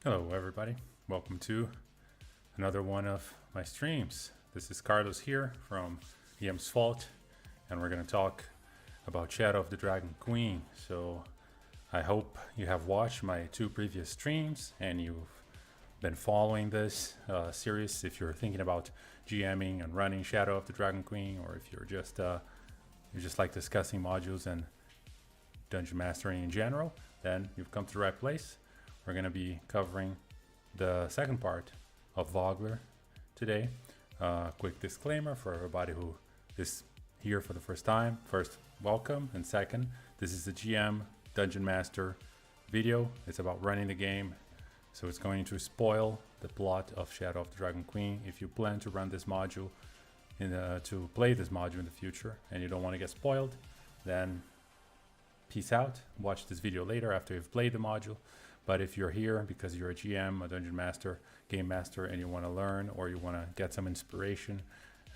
Hello everybody, welcome to another one of my streams. This is Carlos here from EM's Fault, and we're going to talk about Shadow of the Dragon Queen. So I hope you have watched my two previous streams and you've been following this series. If you're thinking about GMing and running Shadow of the Dragon Queen, or if you're just like discussing modules and dungeon mastering in general, then you've come to the right place. We're going to be covering the second part of Vogler today. Quick disclaimer for everybody who is here for the first time. First, welcome, and second, this is the GM Dungeon Master video. It's about running the game, so it's going to spoil the plot of Shadow of the Dragon Queen. If you plan to run this module, to play this module in the future, and you don't want to get spoiled, then peace out. Watch this video later after you've played the module. But if you're here because you're a GM, a Dungeon Master, Game Master, and you want to learn, or you want to get some inspiration,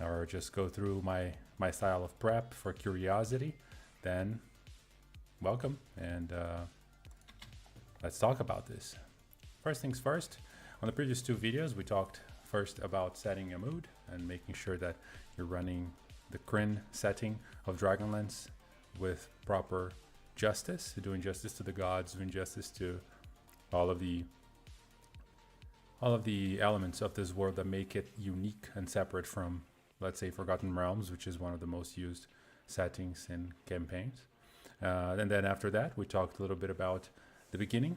or just go through my style of prep for curiosity, then welcome, and let's talk about this. First things first, on the previous two videos, we talked first about setting a mood and making sure that you're running the Kryn setting of Dragonlance with proper justice, doing justice to the gods, doing justice to all of the elements of this world that make it unique and separate from, let's say, Forgotten Realms, which is one of the most used settings in campaigns. And then after that, we talked a little bit about the beginning.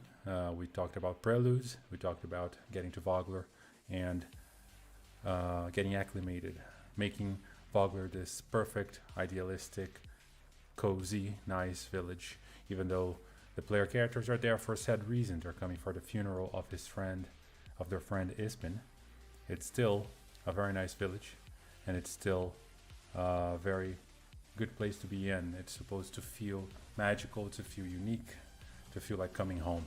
We talked about preludes. We talked about getting to Vogler and getting acclimated, making Vogler this perfect, idealistic, cozy, nice village, even though the player characters are there for a sad reason. They're coming for the funeral of their friend Ispin. It's still a very nice village, and it's still a very good place to be in. It's supposed to feel magical, to feel unique, to feel like coming home.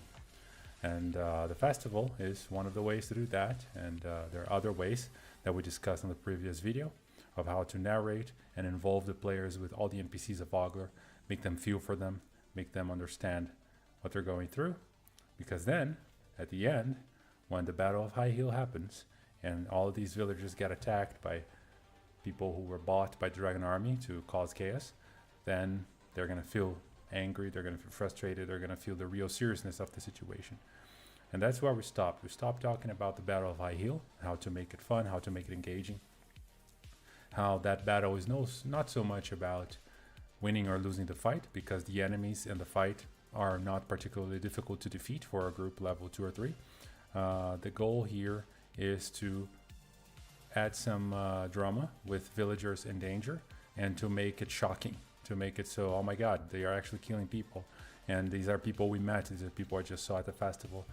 And the festival is one of the ways to do that. And there are other ways that we discussed in the previous video of how to narrate and involve the players with all the NPCs of Vogler, make them feel for them, make them understand what they're going through. Because then, at the end, when the Battle of High Heel happens, and all of these villagers get attacked by people who were bought by the Dragon Army to cause chaos, then they're going to feel angry, they're going to feel frustrated, they're going to feel the real seriousness of the situation. And that's where we stopped. We stopped talking about the Battle of High Heel, how to make it fun, how to make it engaging, how that battle is not so much about winning or losing the fight, because the enemies in the fight are not particularly difficult to defeat for a group level 2 or 3. The goal here is to add some drama with villagers in danger, and to make it shocking, to make it so, oh my god, they are actually killing people, and these are people we met, these are people I just saw at the festival.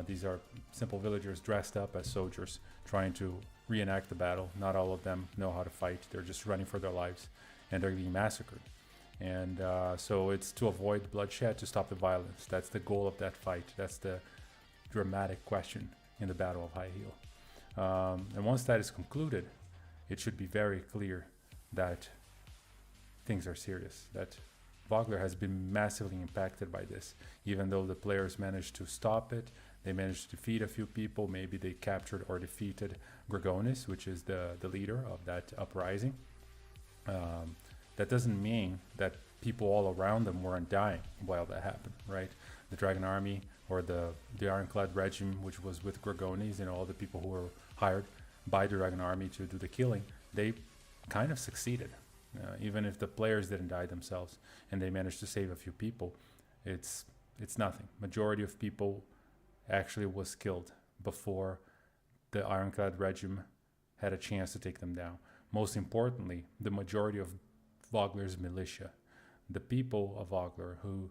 These are simple villagers dressed up as soldiers trying to reenact the battle. Not all of them know how to fight, they're just running for their lives, and they're being massacred. And so it's to avoid bloodshed, to stop the violence. That's the goal of that fight. That's the dramatic question in the Battle of High Heel. And once that is concluded, it should be very clear that things are serious, that Vogler has been massively impacted by this. Even though the players managed to stop it, they managed to defeat a few people, maybe they captured or defeated Gregonis, which is the leader of that uprising. That doesn't mean that people all around them weren't dying while that happened, right? The Dragon Army, or the Ironclad Regime, which was with Gregonis, all the people who were hired by the Dragon Army to do the killing, they kind of succeeded. Even if the players didn't die themselves and they managed to save a few people, it's nothing. Majority of people actually was killed before the Ironclad Regime had a chance to take them down. Most importantly, the majority of Vogler's militia, the people of Vogler who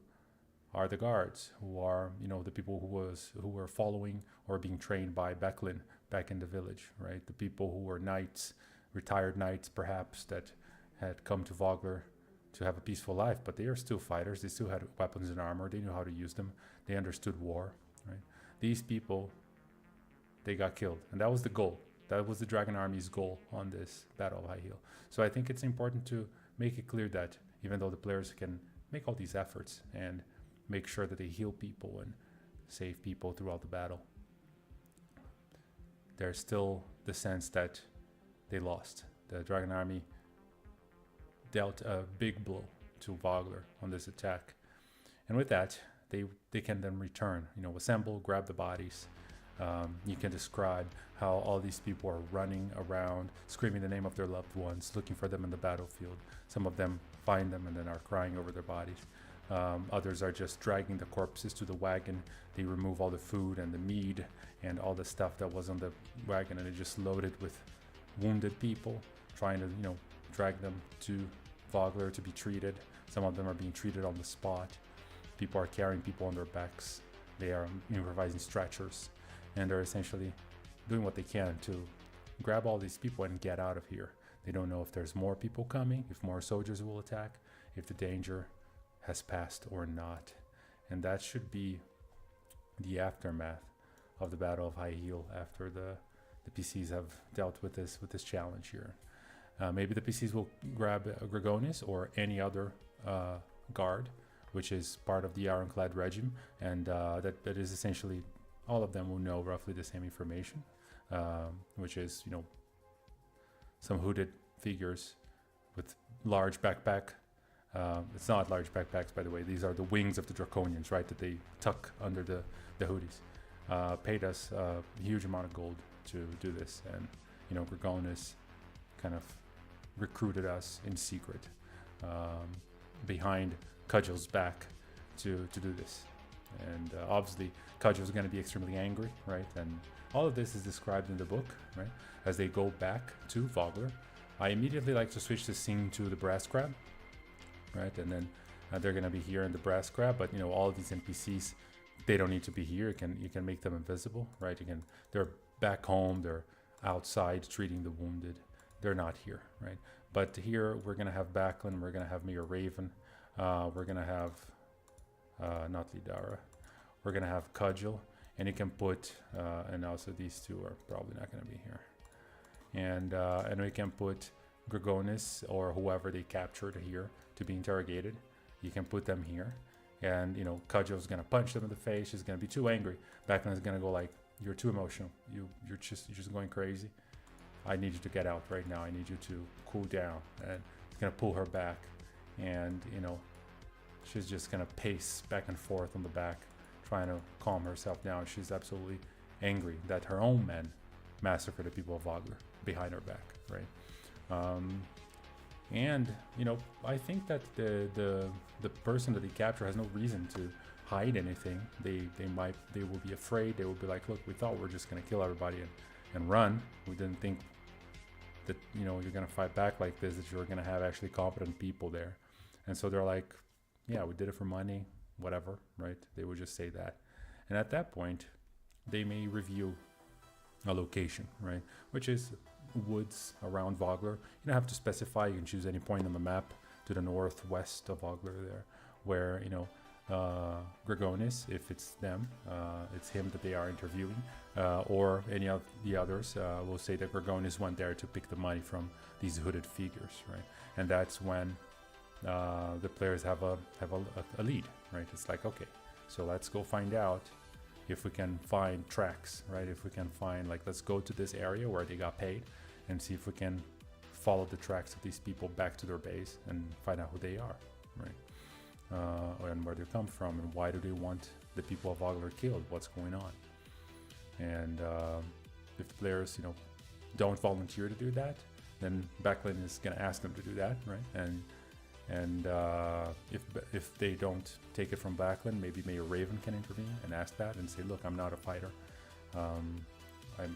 are the guards, who are the people who were following or being trained by Becklin back in the village, right? The people who were knights, retired knights perhaps, that had come to Vogler to have a peaceful life, but they are still fighters. They still had weapons and armor. They knew how to use them. They understood war, right? These people, they got killed, and that was the goal. That was the Dragon Army's goal on this Battle of High Heel. So I think it's important to make it clear that even though the players can make all these efforts and make sure that they heal people and save people throughout the battle, there's still the sense that they lost. The Dragon Army dealt a big blow to Vogler on this attack. And with that, they can then return, assemble, grab the bodies. You can describe how all these people are running around, screaming the name of their loved ones, looking for them in the battlefield. Some of them find them and then are crying over their bodies. Others are just dragging the corpses to the wagon. They remove all the food and the mead and all the stuff that was on the wagon, and they just load it with wounded people, trying to, drag them to Vogler to be treated. Some of them are being treated on the spot. People are carrying people on their backs. They are improvising stretchers, and they're essentially doing what they can to grab all these people and get out of here. They don't know if there's more people coming, if more soldiers will attack, if the danger has passed or not. And that should be the aftermath of the Battle of High Heel after the PCs have dealt with this challenge here. Maybe the PCs will grab Gregonis or any other guard, which is part of the Ironclad regime, and that is essentially all of them will know roughly the same information, which is some hooded figures with large backpack. It's not large backpacks, by the way. These are the wings of the Draconians, right, that they tuck under the hoodies. Paid us a huge amount of gold to do this, and Gregonis kind of recruited us in secret behind Cudgel's back to do this. And obviously Cudgel's going to be extremely angry, right? And all of this is described in the book, right? As they go back to Vogler. I immediately like to switch the scene to the brass crab, right? And then they're going to be here in the brass crab, but all of these NPCs, they don't need to be here. You can make them invisible, right? They're back home, they're outside treating the wounded. They're not here, right? But here we're going to have Backlund, we're going to have Mayor Raven, we're going to have not Lidara, we're going to have Cudgel, and you can put and also these two are probably not going to be here, and we can put Gregonis or whoever they captured here to be interrogated. You can put them here, and Cudgel's going to punch them in the face. She's going to be too angry. Backlund is going to go like, you're too emotional, you're just going crazy. I need you to get out right now. I need you to cool down. And he's gonna pull her back, and she's just gonna pace back and forth on the back, trying to calm herself down. She's absolutely angry that her own men massacred the people of Vogler behind her back, right? And I think that the person that they capture has no reason to hide anything. They will be afraid. They will be like, look, we thought we were just gonna kill everybody and run. We didn't think that you're gonna fight back like this, that you're gonna have actually competent people there. And so they're like, yeah, we did it for money, whatever, right? They would just say that. And at that point they may review a location, right, which is woods around Vogler. You don't have to specify. You can choose any point on the map to the northwest of Vogler there, where Gregonis, if it's them, it's him that they are interviewing, or any of the others will say that Gregonis went there to pick the money from these hooded figures, right? And that's when the players have a lead, right? It's like, okay, so let's go find out if we can find tracks, right? If we can find, like, let's go to this area where they got paid and see if we can follow the tracks of these people back to their base and find out who they are, right? And where they come from, and why do they want the people of Vogler killed? What's going on? And if the players, don't volunteer to do that, then Backlund is going to ask them to do that, right? And if they don't take it from Backlund, maybe Mayor Raven can intervene and ask that and say, look, I'm not a fighter.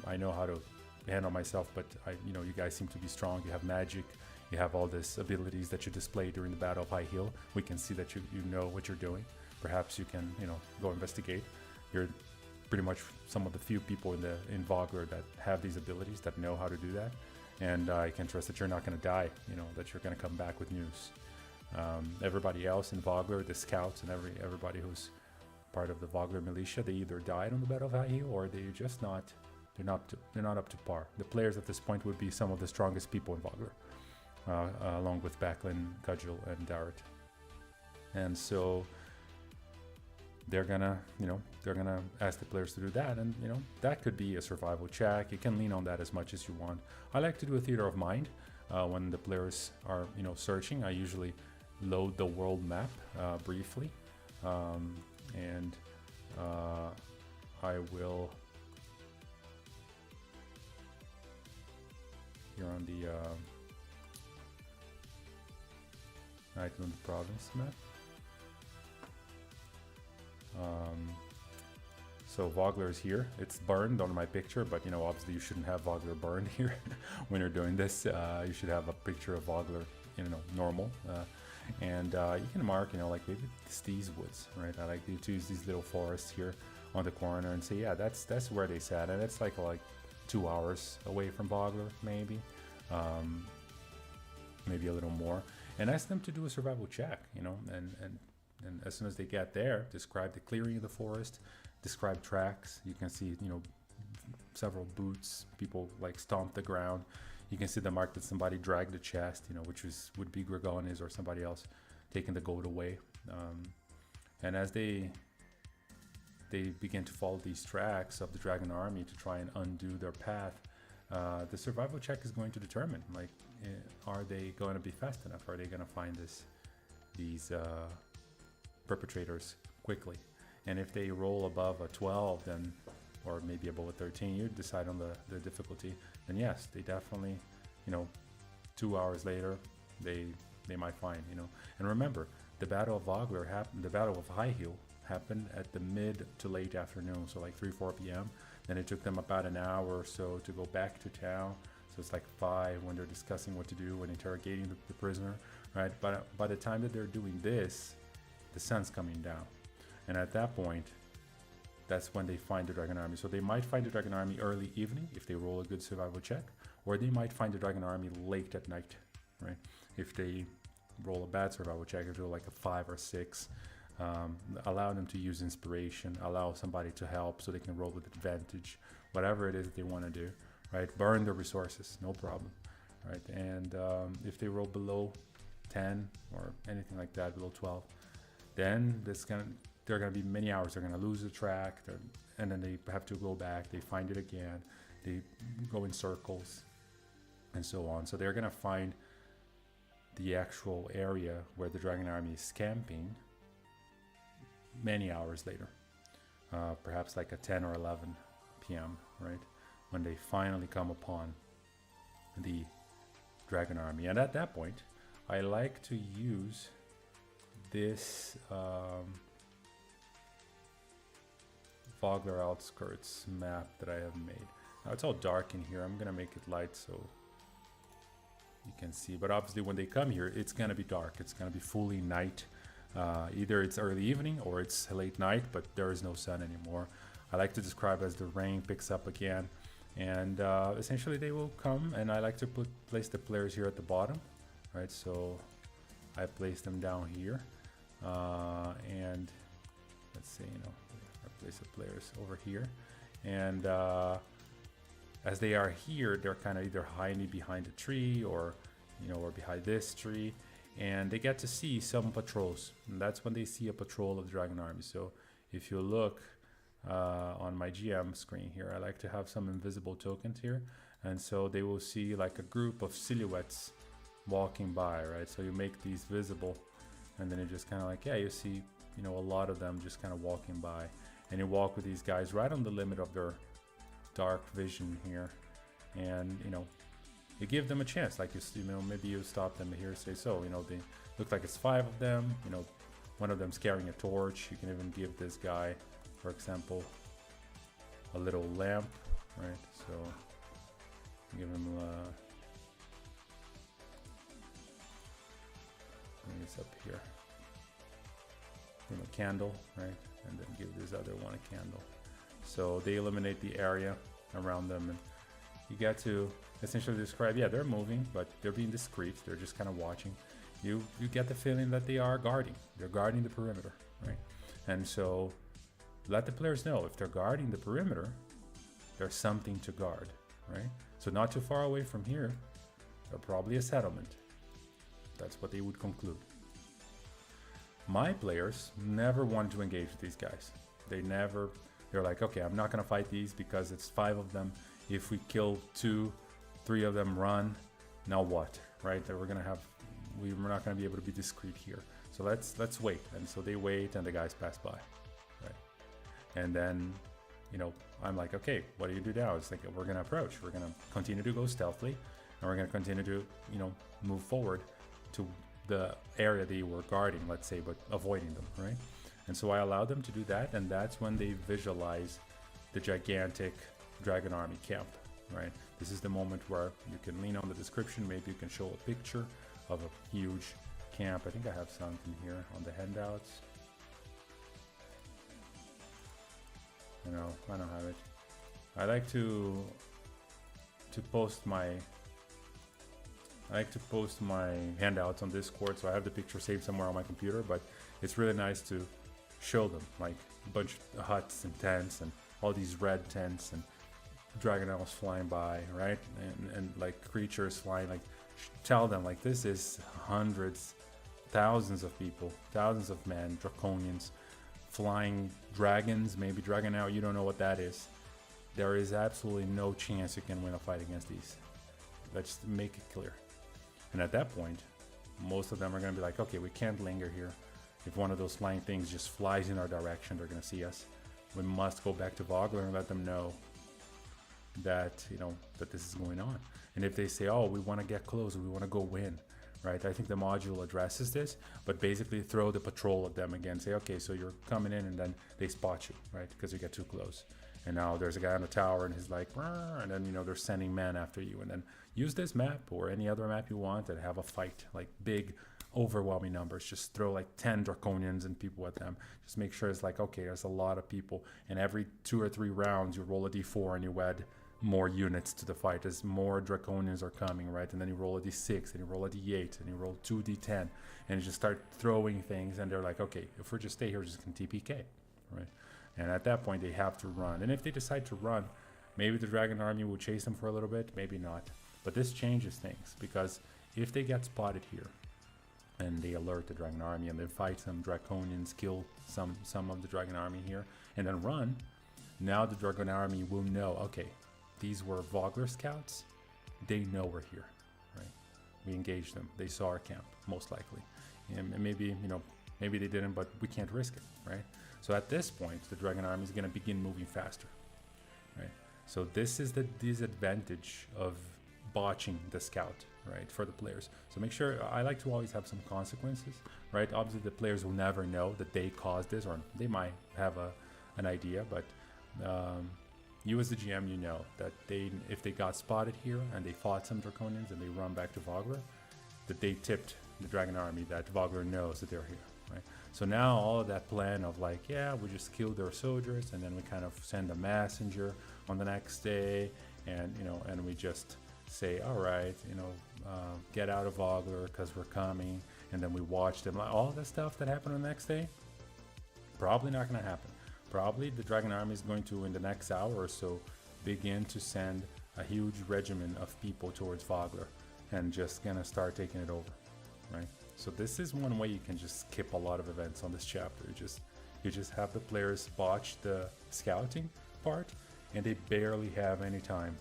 I know how to handle myself, but you guys seem to be strong. You have magic. You have all these abilities that you displayed during the Battle of High Heel. We can see that you know what you're doing. Perhaps you can, go investigate. You're pretty much some of the few people in Vogler that have these abilities, that know how to do that. And I can trust that you're not going to die, that you're going to come back with news. Everybody else in Vogler, the scouts and everybody who's part of the Vogler militia, they either died on the Battle of High Heel, or they're just not up to par. The players at this point would be some of the strongest people in Vogler. Along with Backlund, Cudgel, and Darrett. And so they're gonna, they're gonna ask the players to do that, and that could be a survival check. You can lean on that as much as you want. I like to do a theater of mind when the players are, searching. I usually load the world map briefly, and I will here on the Nightland province map. So Vogler is here. It's burned on my picture, but obviously you shouldn't have Vogler burned here when you're doing this. You should have a picture of Vogler, normal. And you can mark, like maybe it's these woods, right? I like to use these little forests here on the corner and say, yeah, that's where they sat, and it's like 2 hours away from Vogler, maybe, maybe a little more, and ask them to do a survival check, and as soon as they get there, describe the clearing of the forest, describe tracks. You can see, several boots, people stomp the ground. You can see the mark that somebody dragged the chest, which would be Gregonis or somebody else taking the goat away. And as they begin to follow these tracks of the dragon army to try and undo their path, the survival check is going to determine, are they going to be fast enough? Are they going to find these perpetrators quickly? And if they roll above a 12, then, or maybe above a 13, you decide on the difficulty, then yes, they definitely, 2 hours later, they might find, And remember, the Battle of Vogler happened, the Battle of High Hill happened at the mid to late afternoon, so 3-4 p.m. Then it took them about an hour or so to go back to town. So it's 5 when they're discussing what to do when interrogating the prisoner, right? But by the time that they're doing this, the sun's coming down. And at that point, that's when they find the dragon army. So they might find the dragon army early evening if they roll a good survival check, or they might find the dragon army late at night, right? If they roll a bad survival check, if they're a 5 or 6, allow them to use inspiration, allow somebody to help so they can roll with advantage, whatever it is that they want to do, right? Burn their resources, no problem, right? And if they roll below 10 or anything like that, below 12, then there are going to be many hours. They're going to lose the track, and then they have to go back. They find it again. They go in circles, and so on. So they're going to find the actual area where the dragon army is camping many hours later, perhaps at 10 or 11 p.m., right? When they finally come upon the dragon army. And at that point, I like to use this Vogler outskirts map that I have made. Now it's all dark in here. I'm gonna make it light so you can see, but obviously when they come here, it's gonna be dark. It's gonna be fully night. Either it's early evening or it's late night, but there is no sun anymore. I like to describe as the rain picks up again, and essentially they will come, and I like to place the players here at the bottom, right? So I place them down here, and let's see, I place the players over here, and as they are here, they're kind of either hiding behind a tree or or behind this tree, and they get to see some patrols, and that's when they see a patrol of the dragon army. So if you look on my GM screen here, I like to have some invisible tokens here, and so they will see a group of silhouettes walking by, right? So you make these visible, and then you just kind of you see a lot of them just kind of walking by, and you walk with these guys right on the limit of their dark vision here, and you give them a chance, maybe you stop them here, say, so they look like it's 5 of them, one of them's carrying a torch. You can even give this guy, for example, a little lamp, right? So give him bring this up here, give him a candle, right? And then give this other one a candle. So they eliminate the area around them, and you get to essentially describe, yeah, they're moving, but they're being discreet. They're just kind of watching. You get the feeling that they are guarding. They're guarding the perimeter, right? And so let the players know if they're guarding the perimeter, there's something to guard, right? So not too far away from here, they're probably a settlement. That's what they would conclude. My players never wanted to engage with these guys. They're like, okay, I'm not gonna fight these because it's 5 of them. If we kill 2, 3 of them run, now what, right? That we're not gonna be able to be discreet here. So let's wait. And so they wait, and the guys pass by, right? And then, I'm like, okay, what do you do now? It's like, we're gonna approach. We're gonna continue to go stealthily, and we're gonna continue to, move forward to the area they were guarding, let's say, but avoiding them, right? And so I allowed them to do that, and that's when they visualize the gigantic dragon army camp, right? This is the moment where you can lean on the description. Maybe you can show a picture of a huge camp. I think I have something here on the handouts. I don't have it. I like to post my handouts on Discord, so I have the picture saved somewhere on my computer, but it's really nice to show them, like a bunch of huts and tents and all these red tents and dragon elves flying by, right? And like creatures flying, like tell them like this is hundreds, thousands of people, thousands of men, draconians, flying dragons, maybe dragon now, you don't know what that is. There is absolutely no chance you can win a fight against these. Let's make it clear. And at that point, most of them are going to be like, okay, we can't linger here. If one of those flying things just flies in our direction, they're going to see us. We must go back to Vogler and let them know that, that this is going on. And if they say, oh, we want to get close, we want to go win, right? I think the module addresses this, but basically throw the patrol at them again. Say, okay, so you're coming in, and then they spot you, right? Because you get too close. And now there's a guy on the tower, and he's like, and then, they're sending men after you. And then use this map or any other map you want and have a fight, like big, overwhelming numbers. Just throw like 10 draconians and people at them. Just make sure it's like, okay, there's a lot of people. And every 2 or 3 rounds, you roll a d4 and you add more units to the fight as more draconians are coming, right? And then you roll a d6 and you roll a d8 and you roll 2d10 and you just start throwing things. And they're like, okay, if we just stay here, we're just gonna TPK, right? And at that point, they have to run. And if they decide to run, maybe the dragon army will chase them for a little bit, maybe not. But this changes things, because if they get spotted here and they alert the dragon army and they fight some draconians, kill some of the dragon army here, and then run, now the dragon army will know, okay, these were Vogler scouts. They know we're here, right? We engaged them. They saw our camp, most likely. And maybe, maybe they didn't, but we can't risk it, right? So at this point, the dragon army is going to begin moving faster, right? So this is the disadvantage of botching the scout, right, for the players. So make sure, I like to always have some consequences, right? Obviously, the players will never know that they caused this, or they might have an idea, but you as the GM, you know that if they got spotted here and they fought some draconians and they run back to Vogler, that they tipped the dragon army that Vogler knows that they're here, right? So now all of that plan of like, yeah, we just killed their soldiers and then we kind of send a messenger on the next day, and and we just say, all right, get out of Vogler because we're coming, and then we watch them. All the stuff that happened on the next day, probably not going to happen. Probably the dragon army is going to, in the next hour or so, begin to send a huge regiment of people towards Vogler and just gonna start taking it over, right? So this is one way you can just skip a lot of events on this chapter. You just have the players botch the scouting part, and they barely have any time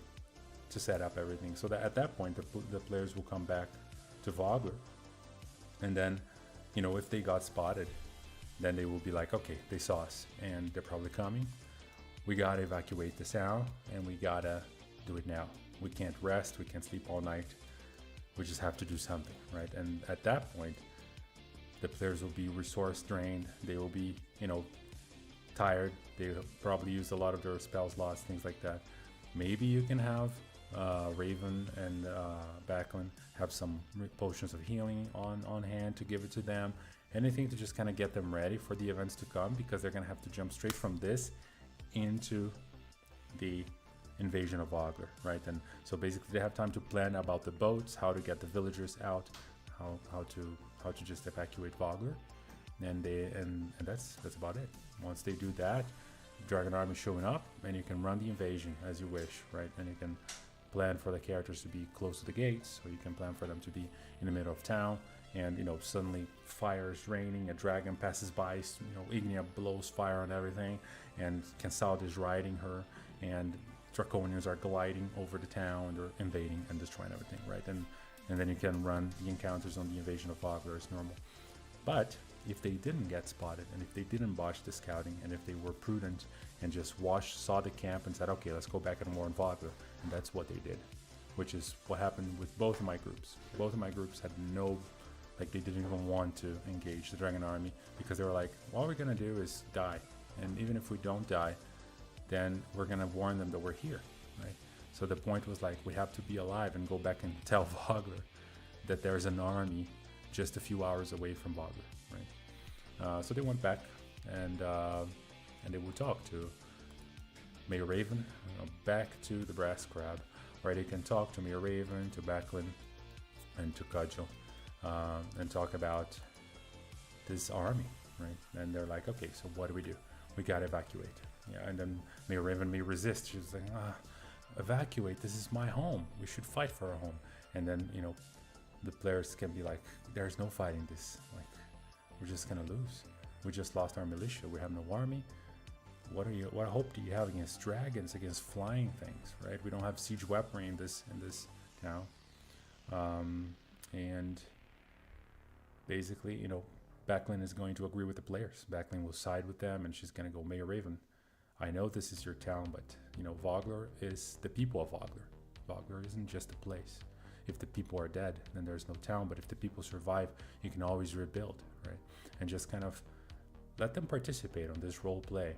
to set up everything. So that at that point, the players will come back to Vogler, and then, if they got spotted, then they will be like, okay, they saw us and they're probably coming. We gotta evacuate this now, and we gotta do it now. We can't rest, we can't sleep all night. We just have to do something, right? And at that point, the players will be resource drained. They will be, tired. They probably used a lot of their spell slots, things like that. Maybe you can have Raven and Backlund have some potions of healing on hand to give it to them. Anything to just kind of get them ready for the events to come, because they're going to have to jump straight from this into the invasion of Vogler, right? And so basically they have time to plan about the boats, how to get the villagers out, how to just evacuate Vogler, and that's about it. Once they do that, Dragon Army showing up, and you can run the invasion as you wish, right? And you can plan for the characters to be close to the gates, or you can plan for them to be in the middle of town. and suddenly fire is raining, a dragon passes by, Ignia blows fire on everything, and Kensalt is riding her, and Draconians are gliding over the town, they're invading and destroying everything, right? And then you can run the encounters on the invasion of Vogler as normal. But if they didn't get spotted, and if they didn't botch the scouting, and if they were prudent and just saw the camp and said, okay, let's go back and warn Vogler, and that's what they did, which is what happened with both of my groups. Both of my groups had they didn't even want to engage the Dragon Army, because they were like, all we're gonna do is die, and even if we don't die, then we're gonna warn them that we're here, right? So the point was like, we have to be alive and go back and tell Vogler that there's an army just a few hours away from Vogler, right? So they went back and they would talk to Mayor Raven, back to the Brass Crab, where they can talk to Mayor Raven, to Backlund, and to Cudgel, and talk about this army, right? And they're like, okay, so what do? We gotta evacuate. Yeah, and then Mayor Raven may resist. She's like, evacuate, this is my home. We should fight for our home. And then, the players can be like, there's no fighting this. Like, we're just gonna lose. We just lost our militia. We have no army. What hope do you have against dragons, against flying things, right? We don't have siege weaponry in this town. And basically, Backlund is going to agree with the players. Backlund will side with them, and she's gonna go, Mayor Raven, I know this is your town, but Vogler is the people of Vogler. Vogler isn't just a place. If the people are dead, then there's no town, but if the people survive, you can always rebuild, right? And just kind of let them participate on this role play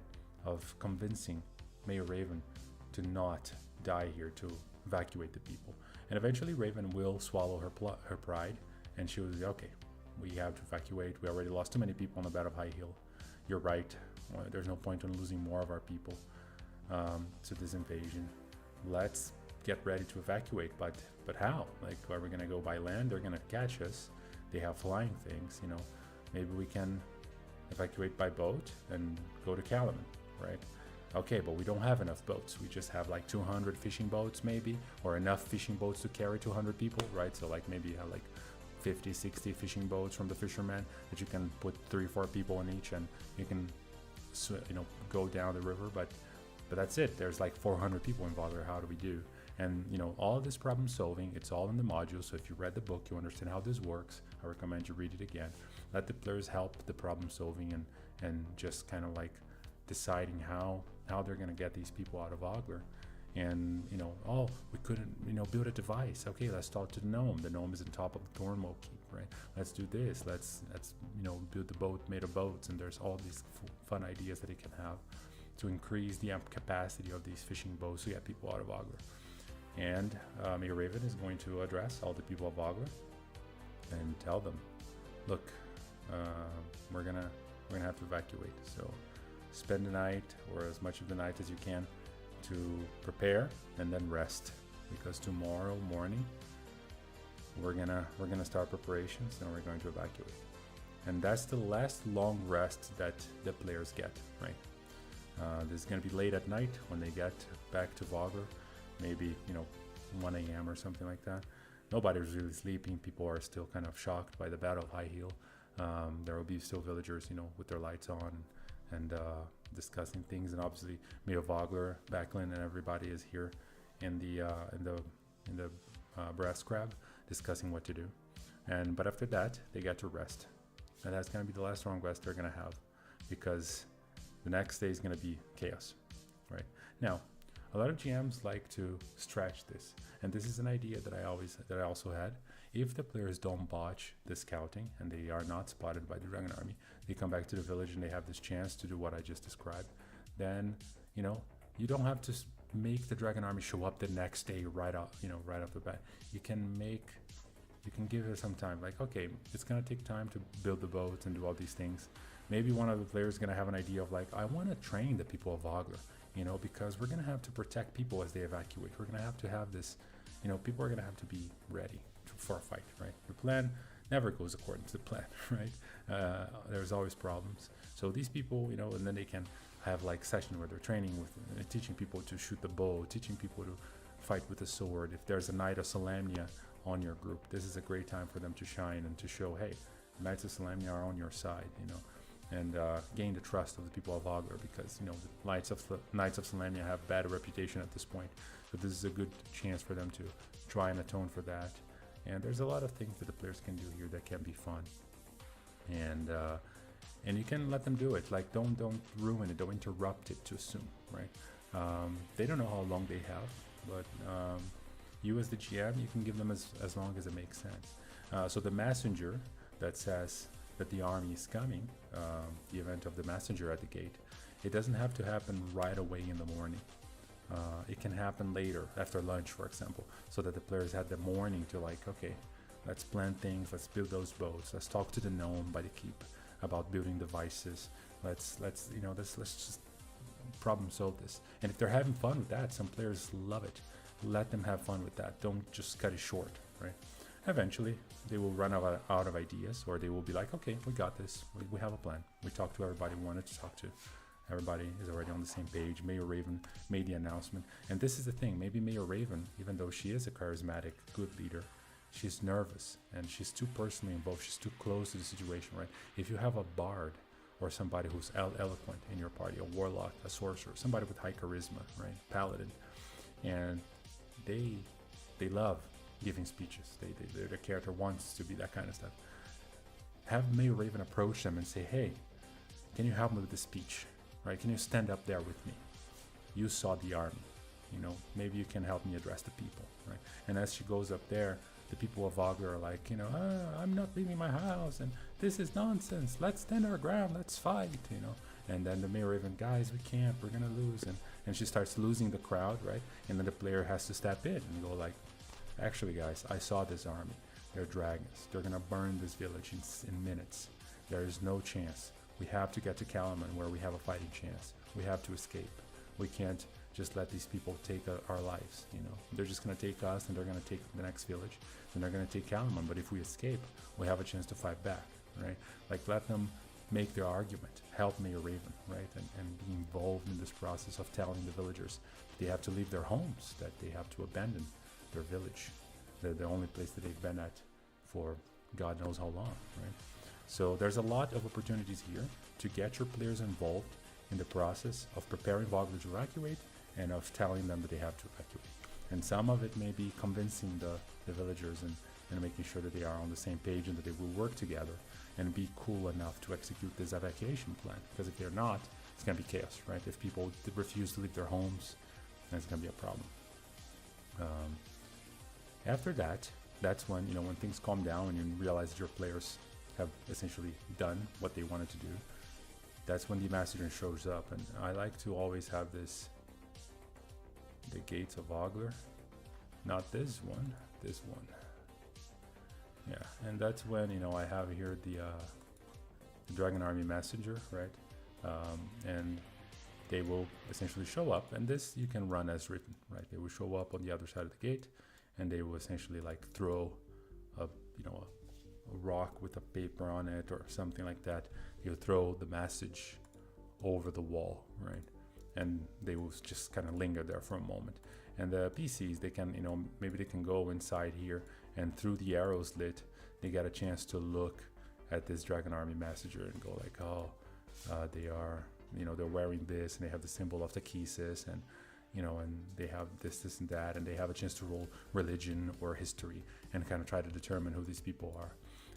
of convincing Mayor Raven to not die here, to evacuate the people. And eventually Raven will swallow her pride, and she will say, okay, we have to evacuate. We already lost too many people on the Battle of High Hill. You're right. There's no point in losing more of our people to this invasion. Let's get ready to evacuate, but how? Like, are we gonna go by land? They're gonna catch us. They have flying things, Maybe we can evacuate by boat and go to Calaman, right? Okay, but we don't have enough boats. We just have like 200 fishing boats maybe, or enough fishing boats to carry 200 people, right? So like maybe you have like 50, 60 fishing boats from the fishermen that you can put 3-4 people in each, and you can go down the river, but that's it. There's like 400 people in Vogler. How do we do? And all of this problem solving, it's all in the module. So if you read the book, you understand how this works. I recommend you read it again. Let the players help the problem solving, and just kind of like deciding how they're going to get these people out of Vogler. And we couldn't build a device. Okay, let's talk to the gnome. The gnome is on top of the Thornmoke Keep, right? Let's do this. Let's build the boat made of boats. And there's all these fun ideas that it can have to increase the capacity of these fishing boats to get people out of Vogler. And Mayor Raven is going to address all the people of Vogler and tell them, look, we're gonna have to evacuate. So spend the night, or as much of the night as you can, to prepare, and then rest, because tomorrow morning we're gonna start preparations, and we're going to evacuate. And that's the last long rest that the players get, right? This is gonna be late at night when they get back to Vogler, maybe 1 a.m. or something like that. Nobody's really sleeping. People are still kind of shocked by the Battle of High Hill. There will be still villagers, with their lights on and discussing things. And obviously, Mayor Vogler, Backlund, and everybody is here in the Brass Crab discussing what to do. But after that, they get to rest, and that's gonna be the last long rest they're gonna have, because the next day is gonna be chaos, right? Now, a lot of GMs like to stretch this, and this is an idea that I also had. If the players don't botch the scouting and they are not spotted by the Dragon Army, they come back to the village and they have this chance to do what I just described. Then you don't have to make the Dragon Army show up the next day right off the bat. You can give it some time. Like, okay, it's gonna take time to build the boats and do all these things. Maybe one of the players is gonna have an idea of like, I want to train the people of Vogler. Because we're going to have to protect people as they evacuate. We're going to have this, people are going to have to be ready for a fight, right? The plan never goes according to the plan, right? There's always problems. So these people, and then they can have like session where they're training with, teaching people to shoot the bow, teaching people to fight with the sword. If there's a Knight of Salamnia on your group. This is a great time for them to shine and to show, hey, Knights of Salamia are on your side, and gain the trust of the people of Vogler, because the Knights of Salamia have bad reputation at this point. So this is a good chance for them to try and atone for that. And there's a lot of things that the players can do here that can be fun. And you can let them do it. Like don't ruin it. Don't interrupt it too soon, right? They don't know how long they have, but you as the GM, you can give them as long as it makes sense. So the messenger that says that the army is coming, the event of the messenger at the gate, it doesn't have to happen right away in the morning. It can happen later, after lunch, for example, so that the players had the morning to okay, let's plan things, let's build those boats, let's talk to the gnome by the keep about building devices, let's just problem solve this. And if they're having fun with that, some players love it. Let them have fun with that. Don't just cut it short, right? Eventually, they will run out of ideas, or they will be like, okay, we got this. We have a plan. We talked to everybody we wanted to talk to. Everybody is already on the same page. Mayor Raven made the announcement. And this is the thing. Maybe Mayor Raven, even though she is a charismatic, good leader, she's nervous and she's too personally involved. She's too close to the situation, right? If you have a bard or somebody who's eloquent in your party, a warlock, a sorcerer, somebody with high charisma, right? Paladin. And they love giving speeches. Their character wants to be that kind of stuff. Have Mayor Raven approach them and say, hey, can you help me with the speech? Right? Can you stand up there with me? You saw the army. Maybe you can help me address the people, right? And as she goes up there, the people of Vogler are like, I'm not leaving my house, and this is nonsense. Let's stand our ground. Let's fight, And then the Mayor Raven, guys, we can't. We're gonna lose. And she starts losing the crowd, right? And then the player has to step in and go like, actually, guys, I saw this army. They're dragons. They're gonna burn this village in minutes. There is no chance. We have to get to Kalaman where we have a fighting chance. We have to escape. We can't just let these people take our lives. They're just gonna take us, and they're gonna take the next village, and they're gonna take Kalaman. But if we escape, we have a chance to fight back, right? Let them make their argument. Help Mayor Raven, right? And be involved in this process of telling the villagers that they have to leave their homes, that they have to abandon their village. They're the only place that they've been at for God knows how long, right? So there's a lot of opportunities here to get your players involved in the process of preparing Vogler to evacuate and of telling them that they have to evacuate. And some of it may be convincing the villagers and making sure that they are on the same page and that they will work together and be cool enough to execute this evacuation plan. Because if they're not, it's going to be chaos, right? If people refuse to leave their homes, then it's going to be a problem. After that, that's when, when things calm down and you realize that your players have essentially done what they wanted to do. That's when the messenger shows up, and I like to always have the gates of Vogler, not this one, yeah. And that's when I have here the Dragon Army messenger, right? And they will essentially show up, and this you can run as written, right? They will show up on the other side of the gate, and they will essentially throw a rock with a paper on it or something like that. You throw the message over the wall, right? And they will just kind of linger there for a moment. And the PCs, they can, maybe they can go inside here, and through the arrows lit, they get a chance to look at this Dragon Army messenger and go like, oh, they are, they're wearing this, and they have the symbol of the Thesis, and and they have this and that, and they have a chance to roll religion or history and kind of try to determine who these people are.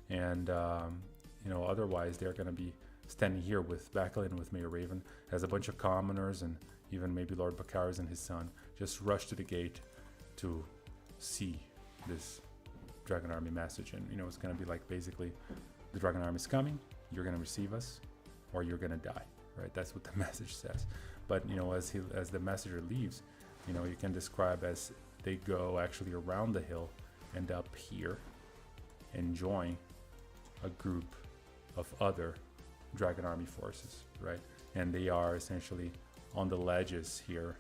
And otherwise they're going to be standing here with Backlin, with Mayor Raven, as a bunch of commoners and even maybe Lord Bakaris and his son just rush to the gate to see this Dragon Army message. And it's going to be like, basically, the Dragon Army is coming, you're going to receive us, or you're going to die, right? That's what the message says. But as the messenger leaves, you can describe as they go actually around the hill, end up here, and join a group of other Dragon Army forces, right? And they are essentially on the ledges here,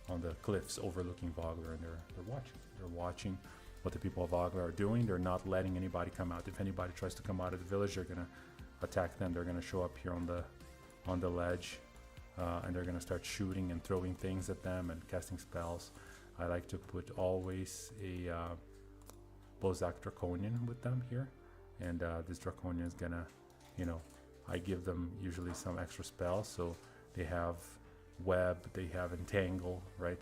on the cliffs overlooking Vogler, and they're watching what the people of Vogler are doing. They're not letting anybody come out. If anybody tries to come out of the village, they're gonna attack them. They're gonna show up here on the ledge, and they're gonna start shooting and throwing things at them and casting spells. I like to put always Bozak Draconian with them here, and this Draconian is gonna, you know, I give them usually some extra spells, so they have web, they have entangle, right?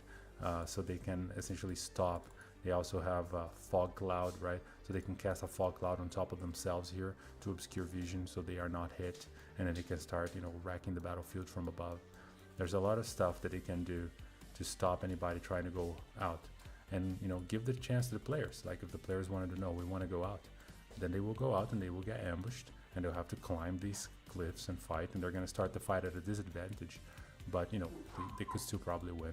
So they can essentially stop. They also have fog cloud, right? So they can cast a fog cloud on top of themselves here to obscure vision, so they are not hit, and then they can start, you know, wrecking the battlefield from above. There's a lot of stuff that they can do to stop anybody trying to go out, and you know, give the chance to the players. Like if the players wanted to know, we want to go out, then they will go out and they will get ambushed, and they'll have to climb these cliffs and fight, and they're going to start the fight at a disadvantage. But you know, they could still probably win.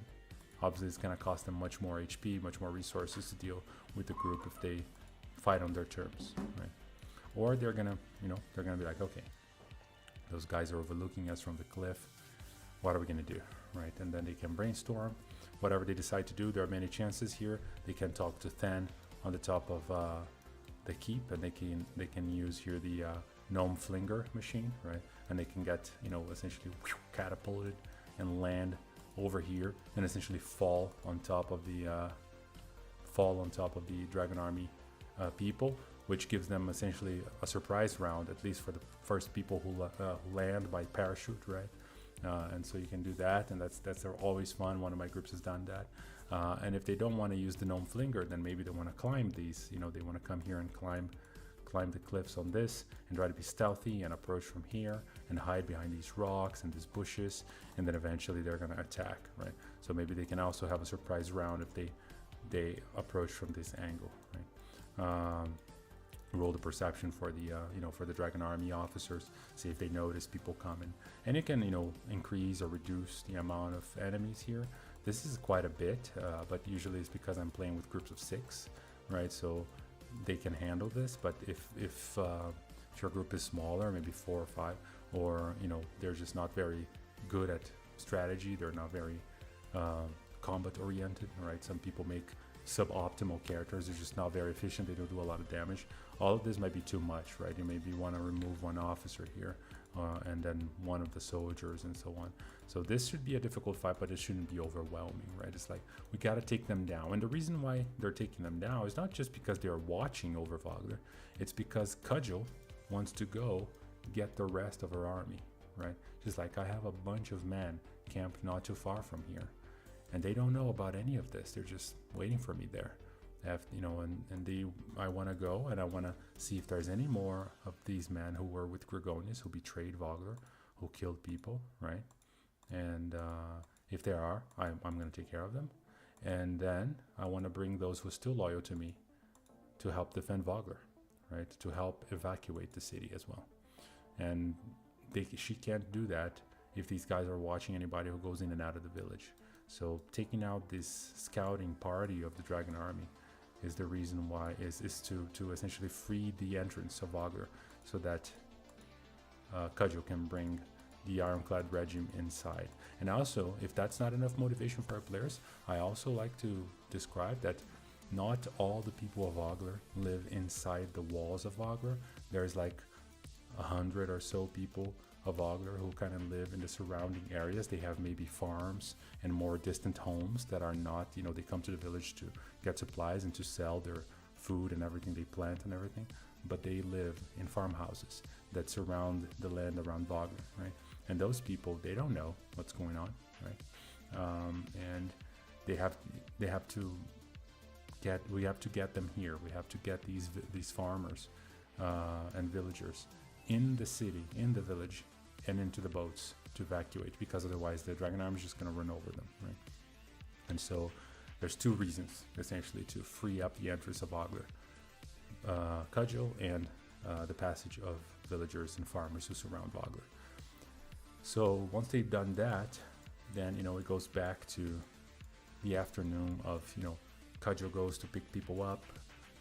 Obviously, it's going to cost them much more HP, much more resources to deal with the group if they fight on their terms, right? Or they're going to, you know, they're going to be like, okay, those guys are overlooking us from the cliff. What are we going to do, right? And then they can brainstorm whatever they decide to do. There are many chances here. They can talk to Than on the top of the keep, and they can use here the gnome flinger machine, right? And they can get, you know, essentially catapulted and land over here and essentially fall on top of the dragon army people, which gives them essentially a surprise round, at least for the first people who land by parachute, right? And so you can do that, and that's always fun. One of my groups has done that. And if they don't want to use the gnome flinger, then maybe they want to climb these. You know, they want to come here and climb the cliffs on this and try to be stealthy and approach from here and hide behind these rocks and these bushes, and then eventually they're going to attack, right? So maybe they can also have a surprise round if they approach from this angle, right? Roll the perception for the you know, for the dragon army officers, see if they notice people coming, and you can, you know, increase or reduce the amount of enemies here. This is quite a bit, but usually it's because I'm playing with groups of 6, right? So they can handle this. But if your group is smaller, maybe 4 or 5, or you know, they're just not very good at strategy, they're not very combat oriented, right? Some people make suboptimal characters, they're just not very efficient, they don't do a lot of damage. All of this might be too much, right? You maybe want to remove one officer here, and then one of the soldiers and so on. So this should be a difficult fight, but it shouldn't be overwhelming, right? It's like, we got to take them down. And the reason why they're taking them down is not just because they are watching over Vogler, it's because Cudgel wants to go get the rest of her army, right? She's like, I have a bunch of men camped not too far from here, and they don't know about any of this. They're just waiting for me there. You know, and I want to go, and I want to see if there's any more of these men who were with Gregonius, who betrayed Vogler, who killed people, right? And if there are, I'm going to take care of them. And then I want to bring those who are still loyal to me to help defend Vogler, right? To help evacuate the city as well. And she can't do that if these guys are watching anybody who goes in and out of the village. So taking out this scouting party of the dragon army is the reason why, is to essentially free the entrance of Vogler, so that Cudgel can bring the ironclad regime inside. And also, if that's not enough motivation for our players, I also like to describe that not all the people of Vogler live inside the walls of Vogler. There's like 100 or so people of Vogler who kind of live in the surrounding areas. They have maybe farms and more distant homes that are not, you know, they come to the village to get supplies and to sell their food and everything they plant and everything, but they live in farmhouses that surround the land around Vogler, right? And those people, they don't know what's going on, right? And we have to get them here. We have to get these farmers and villagers in the city, in the village, and into the boats to evacuate, because otherwise the dragon army is just going to run over them, right? And so there's 2 reasons essentially to free up the entrance of Vogler: Cudgel and the passage of villagers and farmers who surround Vogler. So once they've done that, then, you know, it goes back to the afternoon of, you know, Cudgel goes to pick people up.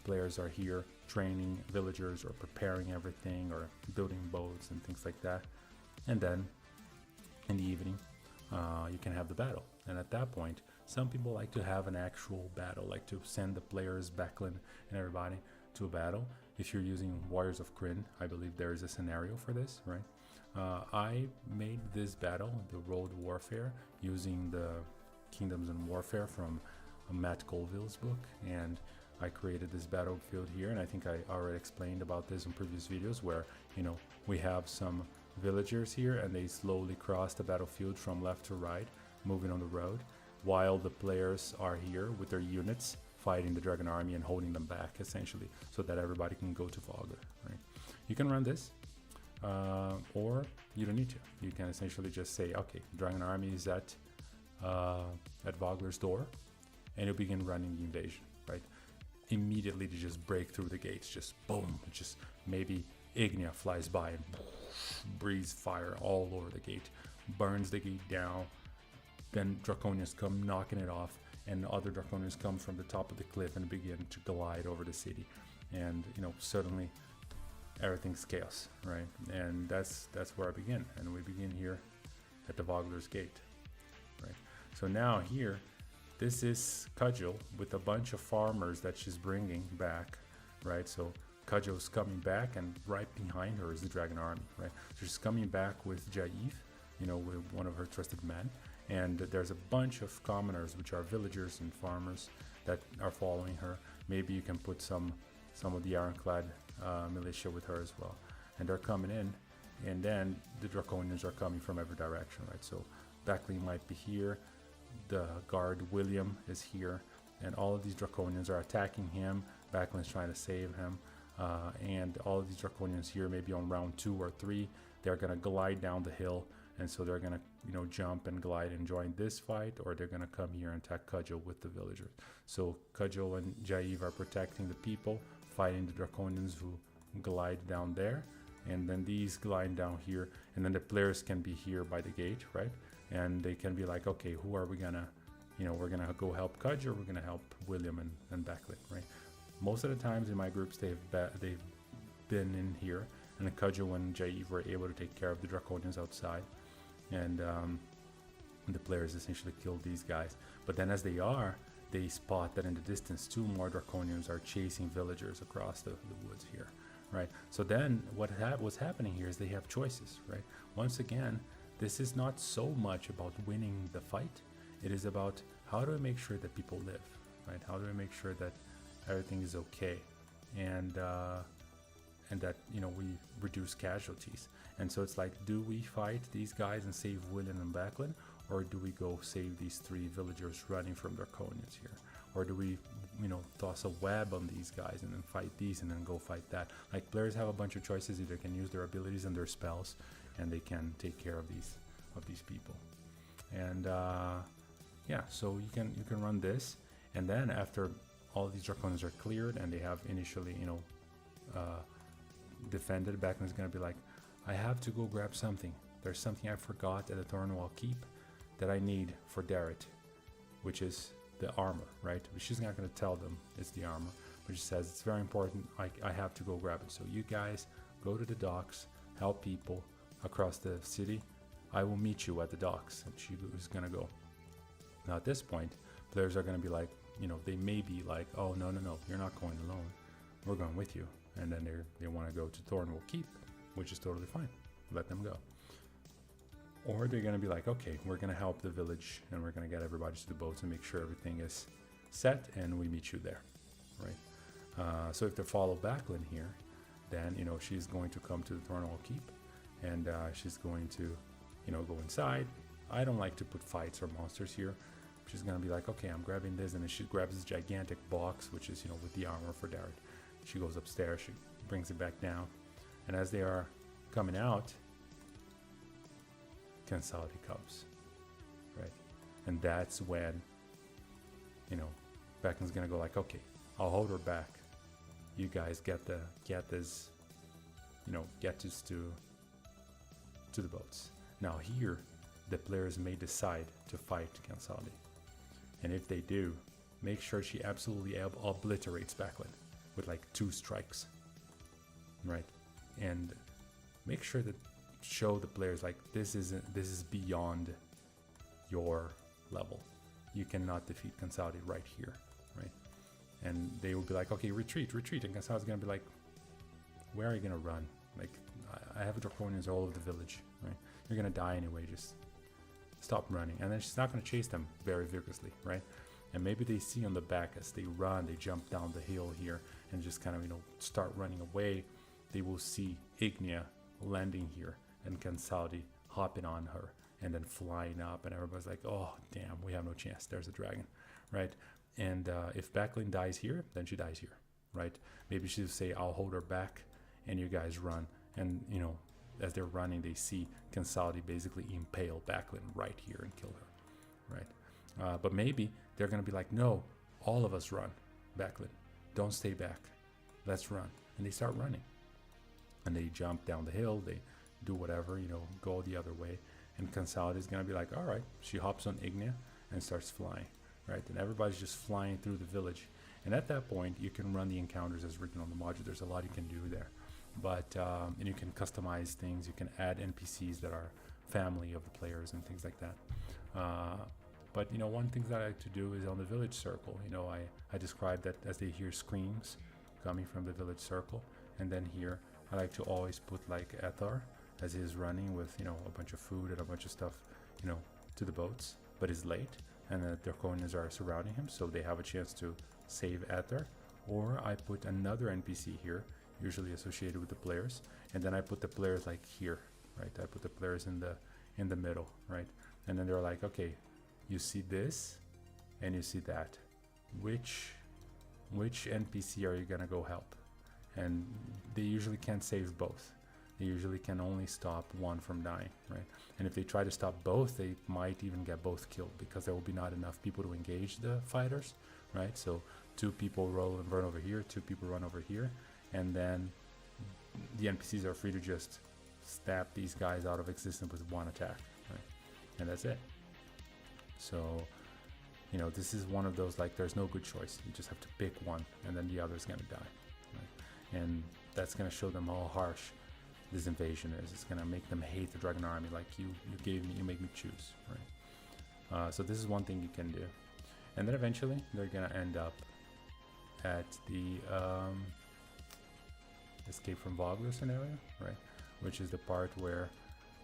Players are here training villagers or preparing everything or building boats and things like that. And then in the evening, you can have the battle. And at that point, some people like to have an actual battle, like to send the players, Becklin and everybody, to a battle. If you're using Warriors of Krynn, I believe there is a scenario for this, right? I made this battle, the Road Warfare, using the Kingdoms and Warfare from Matt Colville's book, and I created this battlefield here, and I think I already explained about this in previous videos, where, you know, we have some villagers here and they slowly cross the battlefield from left to right, moving on the road, while the players are here with their units fighting the dragon army and holding them back, essentially, so that everybody can go to Vogler, right? You can run this, or you don't need to. You can essentially just say, okay, dragon army is at Vogler's door, and you begin running the invasion, right? Immediately they just break through the gates, just boom, just maybe Ignia flies by and breathes fire all over the gate, burns the gate down, then Draconians come knocking it off, and other Draconians come from the top of the cliff and begin to glide over the city, and, you know, suddenly everything's chaos, right? And that's where I begin, and we begin here at the Vogler's gate, right? So now here, this is Cudgel with a bunch of farmers that she's bringing back, right? So Cudgel's coming back, and right behind her is the dragon army, right? So she's coming back with Jaiv, you know, with one of her trusted men, and there's a bunch of commoners, which are villagers and farmers, that are following her. Maybe you can put some of the ironclad militia with her as well, and they're coming in, and then the Draconians are coming from every direction, right? So Beckley might be here, the guard William is here, and all of these Draconians are attacking him. Backlin's trying to save him, and all of these Draconians here, maybe on round 2 or 3, they're gonna glide down the hill, and so they're gonna, you know, jump and glide and join this fight, or they're gonna come here and attack Cudgel with the villagers. So Cudgel and Jaiv are protecting the people, fighting the Draconians who glide down there, and then these glide down here, and then the players can be here by the gate, right? And they can be like, okay, who are we gonna, you know, we're gonna go help Cudgel, or we're gonna help William and Beckley, right? Most of the times in my groups, they've been in here, and the Cudgel and Jaiv were able to take care of the Draconians outside, and the players essentially killed these guys. But then as they spot that in the distance 2 more Draconians are chasing villagers across the woods here, right? So then what's happening here is they have choices, right? Once again, this is not so much about winning the fight. It is about, how do I make sure that people live, right? How do I make sure that everything is okay, and that, you know, we reduce casualties? And so it's like, do we fight these guys and save William and Backlund, or do we go save these 3 villagers running from Draconians here? Or do we, you know, toss a web on these guys and then fight these and then go fight that? Like, players have a bunch of choices. Either can use their abilities and their spells, and they can take care of these people. And yeah, so you can run this, and then after all these Draconians are cleared and they have initially, you know, defended, Backlund's gonna be like, I have to go grab something. There's something I forgot at the Thornwall Keep that I need for Darrett, which is the armor, right? She's not going to tell them it's the armor, but she says it's very important. I have to go grab it. So you guys go to the docks, help people across the city. I will meet you at the docks. And she is going to go. Now at this point, players are going to be like, you know, they may be like, oh, no, you're not going alone. We're going with you. And then they want to go to Thornwall Keep, which is totally fine. Let them go. Or they're going to be like, okay, we're going to help the village, and we're going to get everybody to the boats and make sure everything is set, and we meet you there, right? So if they follow Backlund here, then, you know, she's going to come to the Thornwall Keep, and she's going to, you know, go inside. I don't like to put fights or monsters here. She's going to be like, okay, I'm grabbing this, and then she grabs this gigantic box, which is, you know, with the armor for Darrett. She goes upstairs, she brings it back down, and as they are coming out, Kansaldi comes, right? And that's when, you know, Becklund's gonna go like, okay, I'll hold her back. You guys get this, you know, get this to the boats. Now here, the players may decide to fight Kansaldi, and if they do, make sure she absolutely obliterates Backlund with like 2 strikes, right? And make sure that show the players like, this is beyond your level. You cannot defeat Kansaldi right here, right? And they will be like, okay, retreat. And Kansaldi's gonna be like, where are you gonna run? Like, I have Draconians all over the village, right? You're gonna die anyway, just stop running. And then she's not gonna chase them very vigorously, right? And maybe they see on the back as they run, they jump down the hill here and just kind of, start running away. They will see Ignia landing here and Kansaldi hopping on her and then flying up, and everybody's like, oh, damn, we have no chance. There's a dragon, right? And if Backlane dies here, then she dies here, right? Maybe she'll say, I'll hold her back and you guys run. And, as they're running, they see Kansaldi basically impale Backlane right here and kill her, right? But maybe they're going to be like, no, all of us run, Backlane. Don't stay back. Let's run. And they start running. And they jump down the hill. They do whatever, go the other way. And Kansaldi is going to be like, all right. She hops on Ignia and starts flying, right? And everybody's just flying through the village. And at that point, you can run the encounters as written on the module. There's a lot you can do there. But, and you can customize things. You can add NPCs that are family of the players and things like that. But, one thing that I like to do is on the village circle. I described that as they hear screams coming from the village circle. And then here, I like to always put like Ethar as he's running with, a bunch of food and a bunch of stuff, to the boats. But he's late and the Draconians are surrounding him. So they have a chance to save Ethar. Or I put another NPC here, usually associated with the players. And then I put the players like here, right? I put the players in the middle, right? And then they're like, okay, you see this and you see that. Which NPC are you gonna go help? And they usually can't save both. They usually can only stop one from dying, right? And if they try to stop both, they might even get both killed because there will be not enough people to engage the fighters, right? So 2 people roll and run over here, 2 people run over here, and then the NPCs are free to just stab these guys out of existence with one attack, right? And that's it. So, this is one of those, like, there's no good choice. You just have to pick one, and then the other's gonna die, right? And that's gonna show them how harsh this invasion is. It's gonna make them hate the dragon army. Like, you make me choose, right? So this is one thing you can do. And then eventually, they're gonna end up at the escape from Vogler scenario, right? Which is the part where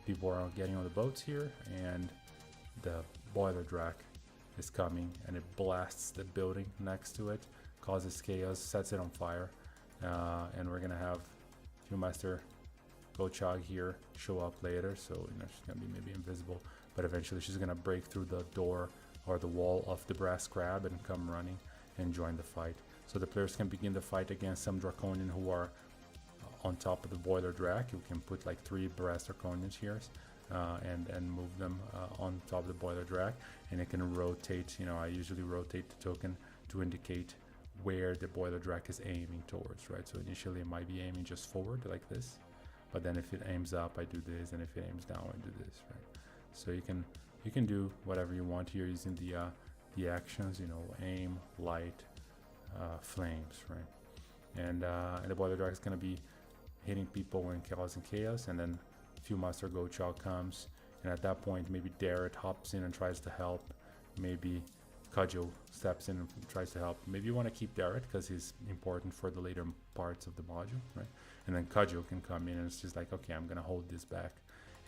people are getting on the boats here, and the boiler drac is coming, and it blasts the building next to it, causes chaos, sets it on fire, and we're gonna have Viewmaster Gochog here show up later. So she's gonna be maybe invisible, but eventually she's gonna break through the door or the wall of the brass crab and come running and join the fight. So the players can begin the fight against some Draconian who are on top of the boiler drac. You can put like 3 brass Draconians here and move them on top of the boiler drac, and it can rotate. I usually rotate the token to indicate where the boiler drac is aiming towards, right? So initially it might be aiming just forward like this, but then if it aims up, I do this, and if it aims down, I do this, right? So you can do whatever you want here using the actions, aim, light, flames, right? And the boiler drac is going to be hitting people and causing chaos, and then Viewmaster Gochog comes, and at that point maybe Darrett hops in and tries to help. Maybe Cudgel steps in and tries to help. Maybe you want to keep Darrett because he's important for the later parts of the module, right? And then Cudgel can come in, and it's just like, okay, I'm gonna hold this back.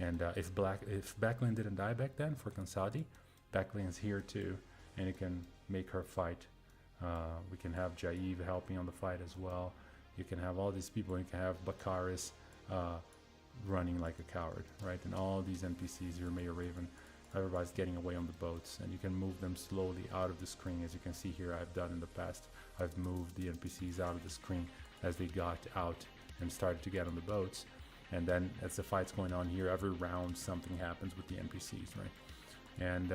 And if Backlane didn't die back then for Kansaldi, Backlane's here too, and it can make her fight. We can have Jaive helping on the fight as well. You can have all these people. You can have Bakaris running like a coward, right? And all these NPCs, your Mayor Raven, everybody's getting away on the boats, and you can move them slowly out of the screen. As you can see here, I've done in the past. I've moved the NPCs out of the screen as they got out and started to get on the boats. And then as the fight's going on here, every round something happens with the NPCs, right? And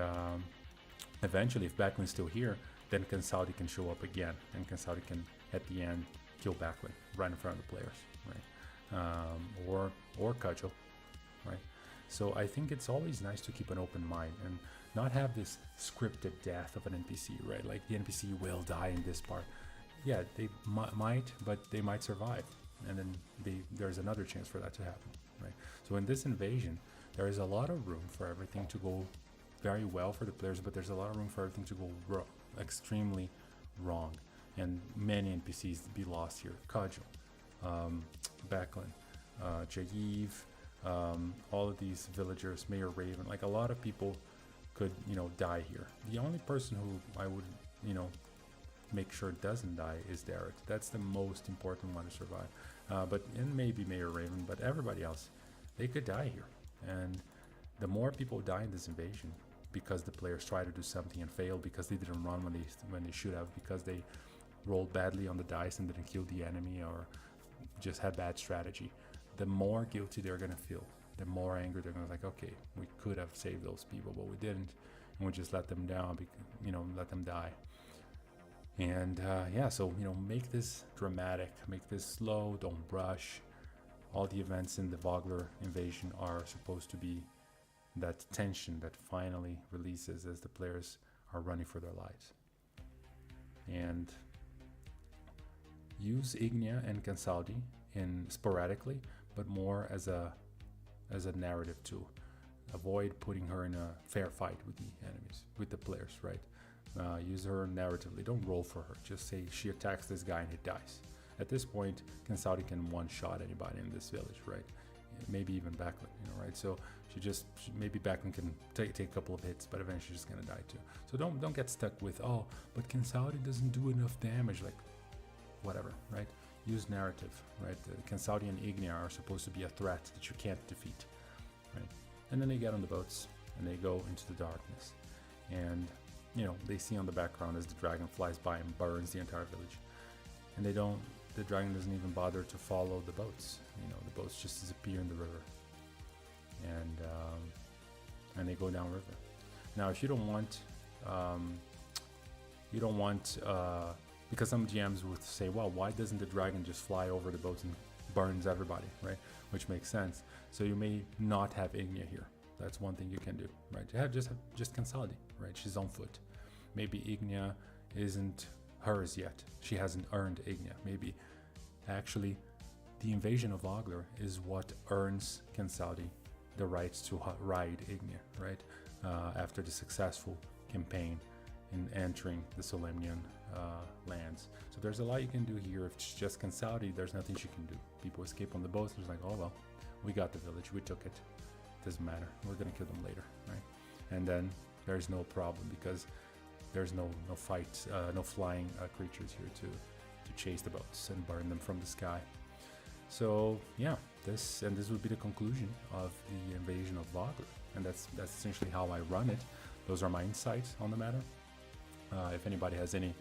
eventually, if Backlane's still here, then Kansaldi can show up again, and Kansaldi can, at the end, kill Backlane right in front of the players, right? Or Cudgel, right? So I think it's always nice to keep an open mind and not have this scripted death of an NPC, right? Like the NPC will die in this part. Yeah, they might, but they might survive, and then there's another chance for that to happen, right? So in this invasion, there is a lot of room for everything to go very well for the players, but there's a lot of room for everything to go extremely wrong, and many NPCs be lost here. Cudgel, Backlane, Jaive, all of these villagers, Mayor Raven, like a lot of people could, die here. The only person who I would, make sure it doesn't die is Derek. That's the most important one to survive. And maybe Mayor Raven, but everybody else, they could die here. And the more people die in this invasion, because the players try to do something and fail, because they didn't run when they should have, because they rolled badly on the dice and didn't kill the enemy, or just had bad strategy, the more guilty they're gonna feel, the more angry they're gonna be like, okay, we could have saved those people, but we didn't, and we just let them down, let them die. And so make this dramatic, make this slow, don't rush. All the events in the Vogler invasion are supposed to be that tension that finally releases as the players are running for their lives. And use Ignia and Kansaldi sporadically, but more as a narrative tool. Avoid putting her in a fair fight with the enemies, with the players, right? Use her narratively. Don't roll for her. Just say she attacks this guy and he dies. At this point, Kansaldi can one-shot anybody in this village, right? Maybe even Backlund, right? So maybe Backlund can take a couple of hits, but eventually she's gonna die too. So don't get stuck with, oh, but Kansaldi doesn't do enough damage, like whatever, right? Use narrative, right? Kansaldi and Ignia are supposed to be a threat that you can't defeat, right? And then they get on the boats and they go into the darkness, and they see on the background as the dragon flies by and burns the entire village, and the dragon doesn't even bother to follow the boats. The boats just disappear in the river, and they go downriver. Now, if you don't want, because some GMs would say, well, why doesn't the dragon just fly over the boats and burns everybody, right? Which makes sense. So you may not have Ignia here. That's one thing you can do, right? You have just Kansaldi, right? She's on foot. Maybe Ignia isn't hers yet. She hasn't earned Ignia. Maybe actually the invasion of Vogler is what earns Kansaldi the rights to ride Ignia, right? After the successful campaign in entering the Solemnian lands. So there's a lot you can do here. If it's just Kansaldi, there's nothing she can do. People escape on the boats and it's like, oh well, we got the village, we took it. Doesn't matter. We're gonna kill them later, right? And then there's no problem because there's no fights, no flying creatures here to chase the boats and burn them from the sky. So yeah, this would be the conclusion of the invasion of Vogler, and that's essentially how I run it. Those are my insights on the matter. If anybody has any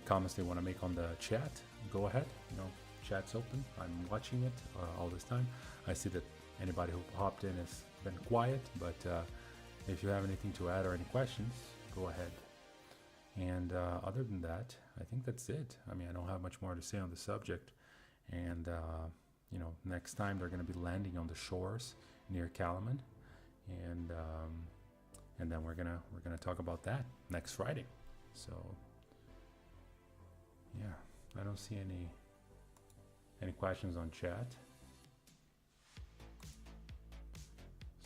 comments they want to make on the chat, go ahead. Chat's open. I'm watching it all this time. I see that anybody who hopped in has been quiet, but if you have anything to add or any questions, go ahead. And other than that, I think that's it. I mean, I don't have much more to say on the subject. And next time they're going to be landing on the shores near Kalaman, and then we're gonna talk about that next Friday. So yeah, I don't see any questions on chat.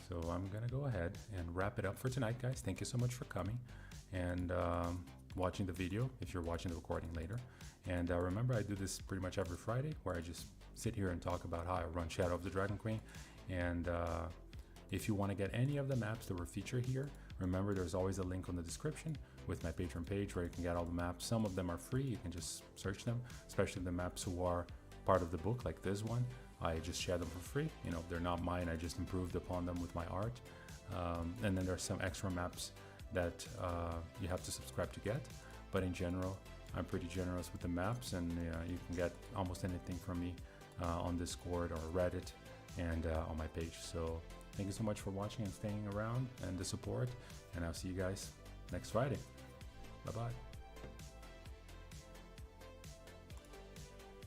So I'm gonna go ahead and wrap it up for tonight, guys. Thank you so much for coming and watching the video if you're watching the recording later. And remember, I do this pretty much every Friday, where I just sit here and talk about how I run Shadow of the Dragon Queen. And if you want to get any of the maps that were featured here, remember there's always a link on the description with my Patreon page where you can get all the maps. Some of them are free, you can just search them, especially the maps who are part of the book, like this one. I just share them for free. They're not mine, I just improved upon them with my art. And then there's some extra maps that you have to subscribe to get. But in general, I'm pretty generous with the maps, and you can get almost anything from me on Discord or Reddit and on my page. So thank you so much for watching and staying around and the support, and I'll see you guys next Friday. Bye-bye.